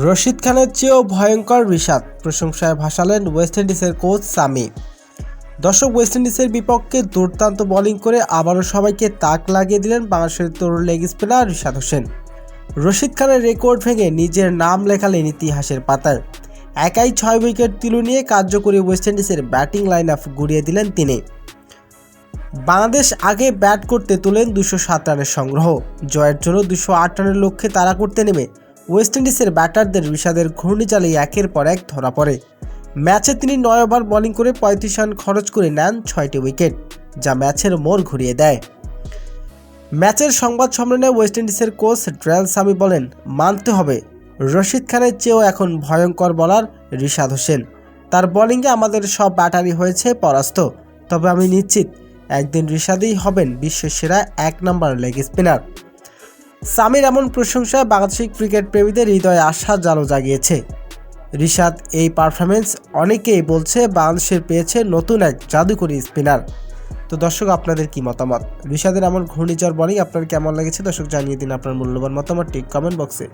রশিদ খানের চেয়েও ভয়ঙ্কর রিশাদ, প্রশংসায় ভাসালেন ওয়েস্ট ইন্ডিজের কোচ সামি। দর্শক, ওয়েস্ট ইন্ডিজের বিপক্ষে দুর্দান্ত বোলিং করে আবারও সবাইকে তাক লাগিয়ে দিলেন বাংলাদেশের তরুণ লেগ স্পিনার রিশাদ হোসেন। রশিদ খানের রেকর্ড ভেঙে নিজের নাম লেখালেন ইতিহাসের পাতায়। একাই 6 উইকেট তুলে নিয়ে কার্যকরী ওয়েস্ট ইন্ডিজের ব্যাটিং লাইন আপ গুড়িয়ে দিলেন তিনি। বাংলাদেশ আগে ব্যাট করতে তোলেন 207 রানের সংগ্রহ। জয়ের জন্য 208 রানের লক্ষ্যে তাড়া করতে নেমে ওয়েস্ট ইন্ডিজের ব্যাটারদের রিশাদের ঘূর্ণিচালে একের পর এক ধরা পড়ে। ম্যাচে তিনি 9 ওভার বোলিং করে 35 রান খরচ করে নেন 6টি উইকেট, যা ম্যাচের মোড় ঘুরিয়ে দেয়। ম্যাচের সংবাদ সম্মেলনে ওয়েস্ট ইন্ডিজের কোচ ড্যারেল সামি বলেন, মানতে হবে রশিদ খানের চেয়েও এখন ভয়ঙ্কর বোলার রিশাদ হোসেন। তার বোলিংয়ে আমাদের সব ব্যাটারই হয়েছে পরাস্ত, তবে আমি নিশ্চিত একদিন রিশাদই হবেন বিশ্বের সেরা 1 নম্বর লেগ স্পিনার। সামির এমন প্রশংসায় বাংলাদেশি ক্রিকেট প্রেমীদের হৃদয়ে আশার জালো জাগিয়েছে। রিশাদ এই পারফরমেন্স অনেকেই বলছে বাংলাদেশের পেয়েছে নতুন এক জাদুকরী স্পিনার। তো দর্শক, আপনাদের কি মতামত? রিশাদের এমন ঘূর্ণিঝড় বোলিং আপনার কেমন লেগেছে? দর্শক, জানিয়ে দিন আপনার মূল্যবান মতামতটি কমেন্ট বক্সে।